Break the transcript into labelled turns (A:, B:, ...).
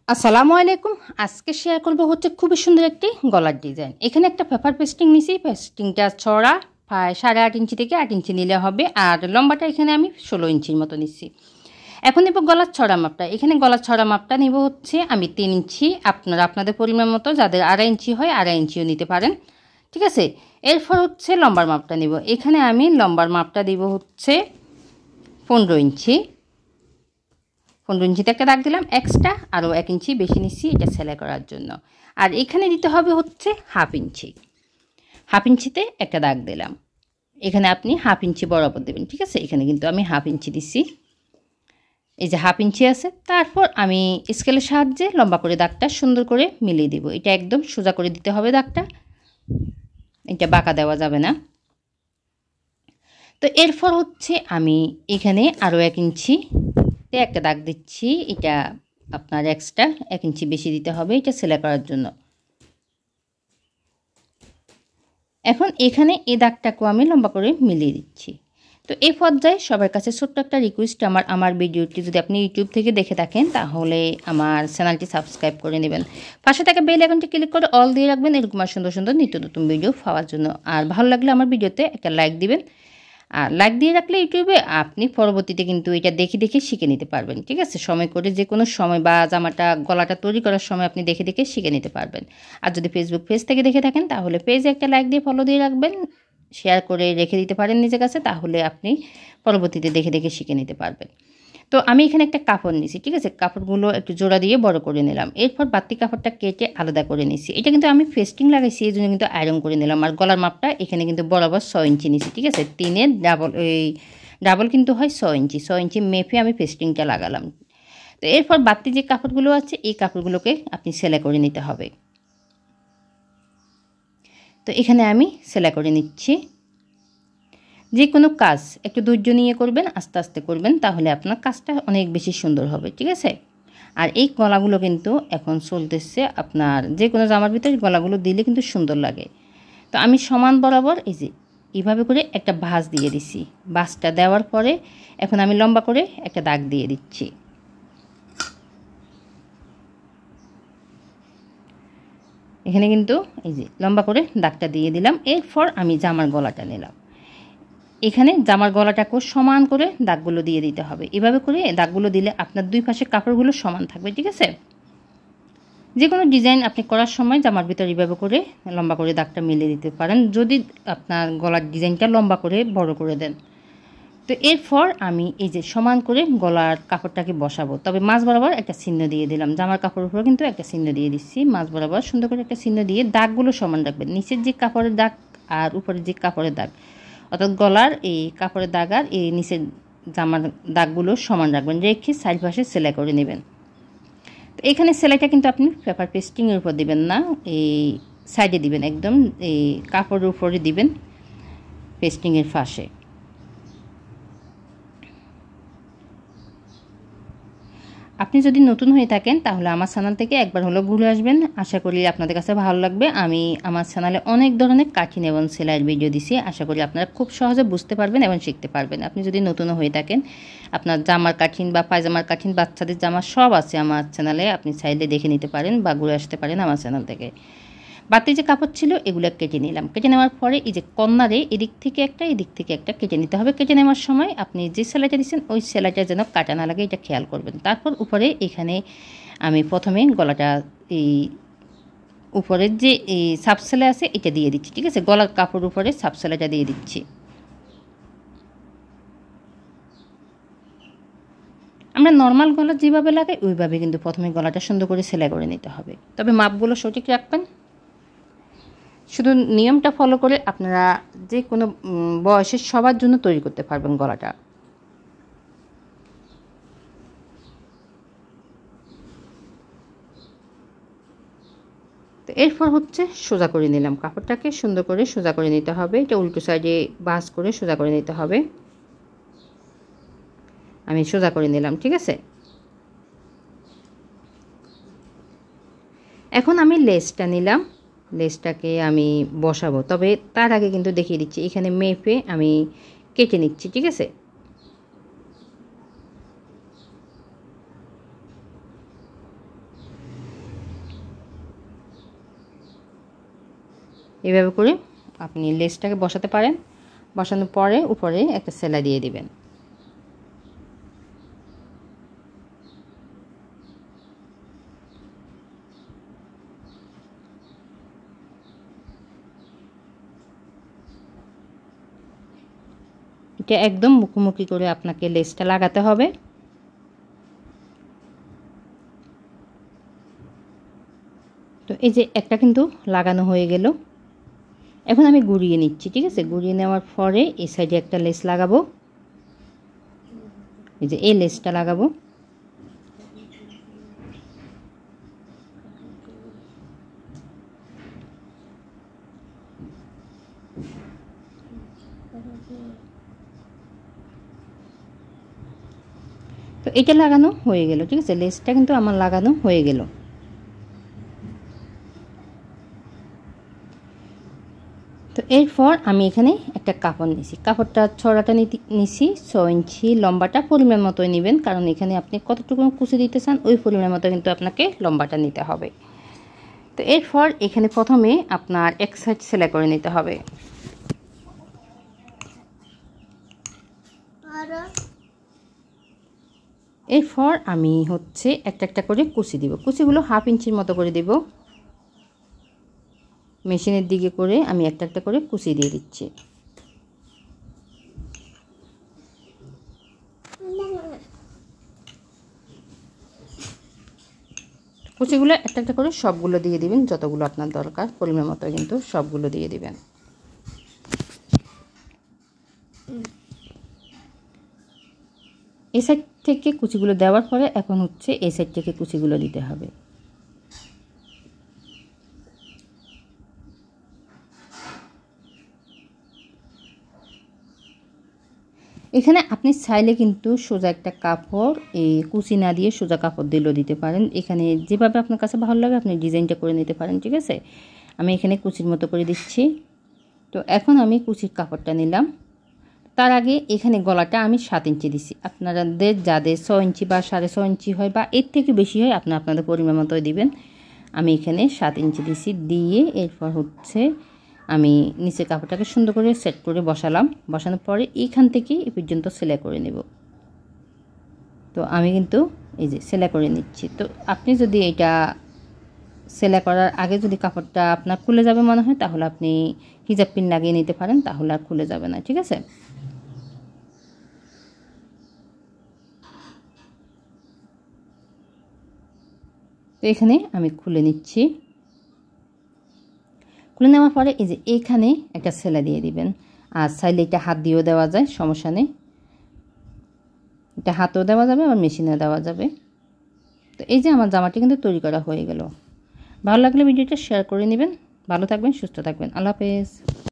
A: আসসালামু আলাইকুম। আজকে শেয়ার করব হচ্ছে খুবই সুন্দর একটি গলার ডিজাইন। এখানে একটা পেপার পেস্টিং নিছি। পেস্টিংটা চড়া প্রায় 8.5 ইঞ্চি থেকে 8 ইঞ্চি নিলে হবে, আর লম্বাটা এখানে আমি 16 ইঞ্চির মতো নিচ্ছি। এখন নেব গলার ছড়া মাপটা। এখানে গলার ছড়া মাপটা নেব হচ্ছে আমি 3 ইঞ্চি। আপনারা আপনাদের পরিমাণ মতো, যাদের 2.5 ইঞ্চি হয় 2.5 ইঞ্চিও নিতে পারেন, ঠিক আছে। এরপর হচ্ছে লম্বার মাপটা নেব। এখানে আমি লম্বার মাপটা দিব হচ্ছে 15 ইঞ্চি। 15 ইঞ্চিতে একটা দাগ দিলাম, এক্সট্রা আরও 1 ইঞ্চি বেশি নিচ্ছি এটা সেলাই করার জন্য। আর এখানে দিতে হবে হচ্ছে 1/2 ইঞ্চি। 1/2 ইঞ্চিতে একটা দাগ দিলাম। এখানে আপনি 1/2 ইঞ্চি বরাবর দেবেন, ঠিক আছে। এখানে কিন্তু আমি 1/2 ইঞ্চি দিচ্ছি, এই যে 1/2 ইঞ্চি আছে। তারপর আমি স্কেলের সাহায্যে লম্বা করে দাগটা সুন্দর করে মিলিয়ে দিব। এটা একদম সোজা করে দিতে হবে দাগটা, এটা বাঁকা দেওয়া যাবে না। তো এরপর হচ্ছে আমি এখানে আরও 1 ইঞ্চি একটা দাগ দিচ্ছি। এটা আপনার এক্সট্রা 1 ইঞ্চি বেশি দিতে হবে এটা সেলাই করার জন্য। এখন এখানে এই দাগটাকেও আমি লম্বা করে মিলিয়ে দিচ্ছি। তো এই পর্যায়ে সবার কাছে ছোট্ট একটা রিকোয়েস্ট, আমার ভিডিওটি যদি আপনি ইউটিউব থেকে দেখে থাকেন তাহলে আমার চ্যানেলটি সাবস্ক্রাইব করে নেবেন। পাশে থাকা বেল আইকনটি ক্লিক করে অল দিয়ে রাখবেন এরকম সুন্দর সুন্দর নিত্য নতুন ভিডিও পাওয়ার জন্য। আর ভালো লাগলে আমার ভিডিওতে একটা লাইক দিবেন। আর লাইক দিয়ে রাখলে ইউটিউবে আপনি পরবর্তীতে কিন্তু এটা দেখে দেখে শিখে নিতে পারবেন, ঠিক আছে। সময় করে যে কোনো সময় বা জামাটা গলাটা তৈরি করার সময় আপনি দেখে দেখে শিখে নিতে পারবেন। আর যদি ফেসবুক পেজ থেকে দেখে থাকেন তাহলে পেজে একটা লাইক দিয়ে ফলো দিয়ে রাখবেন, শেয়ার করে রেখে দিতে পারেন নিজের কাছে, তাহলে আপনি পরবর্তীতে দেখে দেখে শিখে নিতে পারবেন। তো আমি এখানে একটা কাপড় নিছি, ঠিক আছে। কাপড়গুলো একটু জোড়া দিয়ে বড় করে নিলাম। এরপর বাড়তি কাপড়টা কেটে আলাদা করে নিছি। এটা কিন্তু আমি ফেস্টিং লাগাইছি, এই জন্য কিন্তু আয়রন করে নিলাম। আর গলার মাপটা এখানে কিন্তু বরাবর 6 ইঞ্চি নিছি, ঠিক আছে। 3-এর ডাবল কিন্তু হয় 6 ইঞ্চি। 6 ইঞ্চি মেপে আমি ফেস্টিংটা লাগালাম। তো এরপর বাড়তি যে কাপড়গুলো আছে এই কাপড়গুলোকে আপনি সেলাই করে নিতে হবে। তো এখানে আমি সেলাই করে নিচ্ছি। যে কোনো কাজ একটু ধৈর্য নিয়ে করবেন, আস্তে আস্তে করবেন, তাহলে আপনার কাজটা অনেক বেশি সুন্দর হবে, ঠিক আছে। আর এই গলাগুলো কিন্তু এখন চলতেছে আপনার যে কোনো জামার ভিতরে গলাগুলো দিলে কিন্তু সুন্দর লাগে। তো আমি সমান বরাবর এই যে এইভাবে করে একটা ভাঁজ দিয়ে দিছি। ভাঁজটা দেওয়ার পরে এখন আমি লম্বা করে একটা দাগ দিয়ে দিচ্ছি। এখানে কিন্তু এই যে লম্বা করে দাগটা দিয়ে দিলাম। এরপর আমি জামার গলাটা নিলাম। এখানে জামার গলাটাকেও সমান করে দাগগুলো দিয়ে দিতে হবে। এভাবে করে দাগগুলো দিলে আপনার দুই পাশে কাপড়গুলো সমান থাকবে, ঠিক আছে। যে কোনো ডিজাইন আপনি করার সময় জামার ভিতরে এভাবে করে লম্বা করে দাগটা মিলিয়ে দিতে পারেন, যদি আপনার গলার ডিজাইনটা লম্বা করে বড় করে দেন। তো এরপর আমি এই যে সমান করে গলার কাপড়টাকে বসাবো, তবে মাঝ বরাবর একটা চিহ্ন দিয়ে দিলাম। জামার কাপড়ের উপরে কিন্তু একটা চিহ্ন দিয়ে দিচ্ছি, মাঝ বরাবর সুন্দর করে একটা চিহ্ন দিয়ে দাগগুলো সমান রাখবেন। নিচের যে কাপড়ের দাগ আর উপরের যে কাপড়ের দাগ, অর্থাৎ গলার এই কাপড়ের দাগ আর এই নিচের জামার দাগগুলো সমান রাখবেন, রেখে সাইড পাশে সেলাই করে নেবেন। তো এখানে সেলাইটা কিন্তু আপনি পেপার পেস্টিংয়ের উপর দিবেন না, এই সাইডে দিবেন, একদম এই কাপড়ের উপরে দিবেন, পেস্টিংয়ের পাশে। আপনি যদি নতুন হয়ে থাকেন তাহলে আমার চ্যানেল থেকে একবার হলো ঘুরে আসবেন, আশা করি আপনাদের কাছে ভালো লাগবে। আমি আমার চ্যানেলে অনেক ধরনের কাটিং এবং সেলাইয়ের ভিডিও দিছি, আশা করি আপনারা খুব সহজে বুঝতে পারবেন এবং শিখতে পারবেন। আপনি যদি নতুন হয়ে থাকেন, আপনার জামার কাটিং বা পায়জামার কাটিং, বাচ্চাদের জামা সব আছে আমার চ্যানেলে, আপনি চাইলে দেখে নিতে পারেন বা ঘুরে আসতে পারেন আমার চ্যানেল থেকে। বাড়তি যে কাপড় ছিল এগুলো কেটে নিলাম। কেটে নেওয়ার পরে এই যে কর্নারে এদিক থেকে একটা এদিক থেকে একটা কেটে নিতে হবে। কেটে নেওয়ার সময় আপনি যে সেলাইটা দিচ্ছেন ওই সেলাইটা যেন কাটা না লাগে এটা খেয়াল করবেন। তারপর উপরে এখানে আমি প্রথমে গলাটা এই উপরের যে এই সাব সেলাই আছে এটা দিয়ে দিচ্ছি, ঠিক আছে। গলার কাপড় উপরে সাব সেলাইটা দিয়ে দিচ্ছি। আমরা নর্মাল গলা যেভাবে লাগাই ওইভাবে কিন্তু প্রথমে গলাটা সুন্দর করে সেলাই করে নিতে হবে, তবে মাপগুলো সঠিক রাখবেন। শুধু নিয়মটা ফলো করে আপনারা যে কোনো বয়সের সবার জন্য তৈরি করতে পারবেন গলাটা। তো এরপর হচ্ছে সোজা করে নিলাম, কাপড়টাকে সুন্দর করে সোজা করে নিতে হবে। এটা উল্টো সাইডে ভাঁজ করে সোজা করে নিতে হবে। আমি সোজা করে নিলাম, ঠিক আছে। এখন আমি লেসটা নিলাম, লেসটাকে আমি বসাবো, তবে তার আগে কিন্তু দেখিয়ে দিচ্ছি এখানে মেপে আমি কেটে নিচ্ছি, ঠিক আছে। এভাবে করে আপনি লেসটাকে বসাতে পারেন। বসানোর পরে উপরে একটা সেলাই দিয়ে দিবেন। এটা একদম মুখোমুখি করে আপনাকে লেসটা লাগাতে হবে। তো এই যে একটা কিন্তু লাগানো হয়ে গেল। এখন আমি গুড়িয়ে নিচ্ছি, ঠিক আছে? গুড়িয়ে নেওয়ার পরে এই সাইডে একটা লেস লাগাবো। এই যে এই লেসটা লাগাবো। তো এটা লাগানো হয়ে গেল, ঠিক আছে? লেসটা কিন্তু আমার লাগানো হয়ে গেল। তো এরপর আমি এখানে একটা কাপড় নিছি। কাপড়টা ছড়াটা নিছি 6 ইঞ্চি, লম্বাটা পরিমাণ মতোই নেবেন, কারণ এখানে আপনি কতটুকু কুচি দিতে চান ওই পরিমাণ মতো কিন্তু আপনাকে লম্বাটা নিতে হবে। তো এরপর এখানে প্রথমে আপনার এক সাইড সেলাই করে নিতে হবে। এরপর আমি হচ্ছে একটা একটা করে কুচি দিব। কুচিগুলো 1/2 ইঞ্চির মতো করে দেব। মেশিনের দিকে করে আমি একটা একটা করে কুচি দিয়ে দিচ্ছি। কুচিগুলো একটা একটা করে সবগুলো দিয়ে দিবেন, যতগুলো আপনার দরকার পরিমাণ মতো কিন্তু সবগুলো দিয়ে দিবেন। এই সাইড থেকে কুচিগুলো দেওয়ার পরে এখন হচ্ছে এই সাইড থেকে কুচিগুলো দিতে হবে। এখানে আপনি চাইলে কিন্তু সোজা একটা কাপড় এই কুচি না দিয়ে সোজা কাপড় দিলেও দিতে পারেন। এখানে যেভাবে আপনার কাছে ভালো লাগে আপনি ডিজাইনটা করে নিতে পারেন, ঠিক আছে? আমি এখানে কুচির মতো করে দিচ্ছি। তো এখন আমি কুচির কাপড়টা নিলাম। তার আগে এখানে গলাটা আমি 7 ইঞ্চি দিছি। আপনাদের যাদের 6 ইঞ্চি বা 6.5 ইঞ্চি হয় বা এর থেকে বেশি হয় আপনাদের পরিমাণ মতোই দিবেন। আমি এখানে 7 ইঞ্চি দিছি। দিয়ে এরপর হচ্ছে আমি নিচে কাপড়টাকে সুন্দর করে সেট করে বসালাম। বসানোর পরে এইখান থেকে এই পর্যন্ত সেলাই করে নেব। তো আমি কিন্তু এই যে সেলাই করে নিচ্ছি। তো আপনি যদি এটা সেলাই করার আগে যদি কাপড়টা আপনার খুলে যাবে মনে হয়, তাহলে আপনি হিজাব পিন লাগিয়ে নিতে পারেন, তাহলে আর খুলে যাবে না, ঠিক আছে? তো এখানে আমি খুলে নিচ্ছি। খুলে নেওয়ার পরে এই যে এইখানে একটা সেলাই দিয়ে দিবেন। আর চাইলে এটা হাত দিয়েও দেওয়া যায়, সমস্যা নেই। এটা হাতেও দেওয়া যাবে আবার মেশিনেও দেওয়া যাবে। তো এই যে আমার জামাটি কিন্তু তৈরি করা হয়ে গেল। ভালো লাগলে ভিডিওটা শেয়ার করে নেবেন। ভালো থাকবেন, সুস্থ থাকবেন। আল্লাহ হাফেজ।